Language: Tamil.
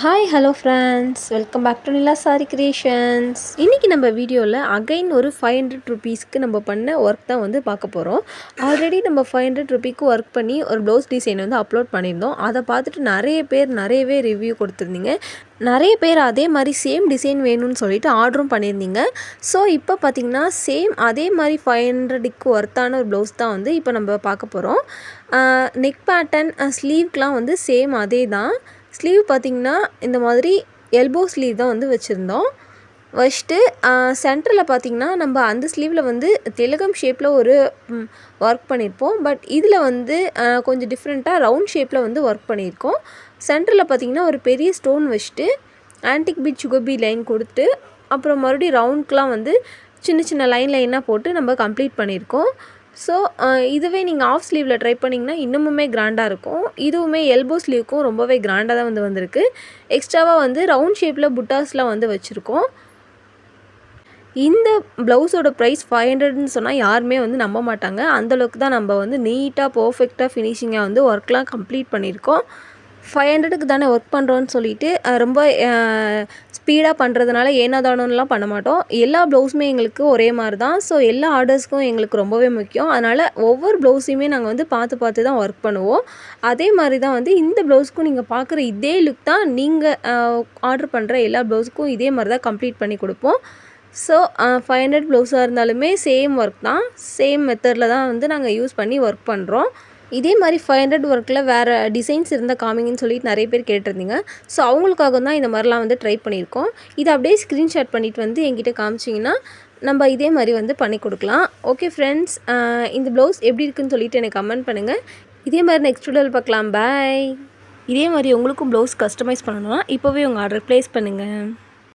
Hi hello friends, welcome back to Nila Saree creations. இன்றைக்கி நம்ம வீடியோவில் அகைன் ஒரு 500 ருபீஸ்க்கு நம்ம பண்ண ஒர்க் தான் வந்து பார்க்க போகிறோம். ஆல்ரெடி நம்ம 500 ருபீக்கு ஒர்க் பண்ணி ஒரு ப்ளவுஸ் டிசைன் வந்து அப்லோட் பண்ணியிருந்தோம். அதை பார்த்துட்டு நிறையவே ரிவ்யூ கொடுத்துருந்தீங்க. நிறைய பேர் அதே மாதிரி சேம் டிசைன் வேணும்னு சொல்லிட்டு ஆர்டரும் பண்ணியிருந்தீங்க. ஸோ இப்போ பார்த்திங்கன்னா அதே மாதிரி 500க்கு ஒர்த்தான ஒரு ப்ளவுஸ் தான் வந்து இப்போ நம்ம பார்க்க போகிறோம். நெக் பேட்டர்ன், ஸ்லீவ்க்கெலாம் வந்து சேம் அதே தான். ஸ்லீவ் பார்த்திங்கன்னா இந்த மாதிரி எல்போ ஸ்லீவ் தான் வந்து வச்சுட்டு சென்டரில் பார்த்திங்கன்னா நம்ம அந்த ஸ்லீவில் வந்து திலகம் ஷேப்பில் ஒரு ஒர்க் பண்ணியிருப்போம். பட் இதில் வந்து கொஞ்சம் டிஃப்ரெண்ட்டாக ரவுண்ட் ஷேப்பில் வந்து ஒர்க் பண்ணியிருக்கோம். சென்டரில் பார்த்திங்கன்னா ஒரு பெரிய ஸ்டோன் வச்சுட்டு antique beat sugar beat line கொடுத்துட்டு அப்புறம் மறுபடியும் ரவுண்ட்க்கெலாம் வந்து சின்ன லைனாக போட்டு நம்ம கம்ப்ளீட் பண்ணியிருக்கோம். ஸோ இதுவே நீங்கள் ஆஃப் ஸ்லீவில் ட்ரை பண்ணிங்கன்னா இன்னமுமே கிராண்டாக இருக்கும். இதுவுமே எல்போ ஸ்லீவுக்கும் ரொம்பவே கிராண்டாக தான் வந்து வந்திருக்கு. எக்ஸ்ட்ராவாக வந்து ரவுண்ட் ஷேப்பில் புட்டாஸ்லாம் வந்து வச்சுருக்கோம். இந்த ப்ளவுஸோட ப்ரைஸ் 500ன்னு சொன்னால் யாருமே வந்து நம்ப மாட்டாங்க. அந்தளவுக்கு தான் நம்ம வந்து நீட்டாக பர்ஃபெக்டாக ஃபினிஷிங்காக வந்து ஒர்க்லாம் கம்ப்ளீட் பண்ணியிருக்கோம். 500க்கு தானே ஒர்க் பண்ணுறோன்னு சொல்லிட்டு ரொம்ப ஸ்பீடாக பண்ணுறதுனால ஏனாதானோலாம் பண்ண மாட்டோம். எல்லா ப்ளவுஸுமே எங்களுக்கு ஒரே மாதிரி தான். ஸோ எல்லா ஆர்டர்ஸ்க்கும் எங்களுக்கு ரொம்பவே முக்கியம். அதனால் ஒவ்வொரு ப்ளவுஸையுமே நாங்கள் வந்து பார்த்து தான் ஒர்க் பண்ணுவோம். அதே மாதிரி தான் வந்து இந்த ப்ளவுஸுக்கும் நீங்கள் பார்க்குற இதே லுக் தான் நீங்கள் ஆர்டர் பண்ணுற எல்லா ப்ளவுஸுக்கும் இதே மாதிரி தான் கம்ப்ளீட் பண்ணி கொடுப்போம். ஸோ 500 ப்ளவுஸாக இருந்தாலுமே சேம் ஒர்க் தான், சேம் மெத்தடில் தான் வந்து நாங்கள் யூஸ் பண்ணி ஒர்க் பண்ணுறோம். இதே மாதிரி 500 ஒர்க்கில் வேறு டிசைன்ஸ் இருந்தால் காமிங்கன்னு சொல்லிட்டு நிறைய பேர் கேட்டிருந்தீங்க. ஸோ அவங்களுக்காக தான் இந்த மாதிரிலாம் வந்து ட்ரை பண்ணியிருக்கோம். இதை அப்படியே ஸ்க்ரீன்ஷாட் பண்ணிவிட்டு வந்து என்கிட்ட காமிச்சிங்கன்னா நம்ம இதே மாதிரி வந்து பண்ணி கொடுக்கலாம். ஓகே ஃப்ரெண்ட்ஸ், இந்த ப்ளவுஸ் எப்படி இருக்குன்னு சொல்லிட்டு எனக்கு கமெண்ட் பண்ணுங்கள். இதே மாதிரி நெக்ஸ்ட் வீடியோவில் பார்க்கலாம். பாய். இதே மாதிரி உங்களுக்கும் ப்ளவுஸ் கஸ்டமைஸ் பண்ணணும்னா இப்போவே உங்கள் ஆர்டர் ப்ளேஸ் பண்ணுங்கள்.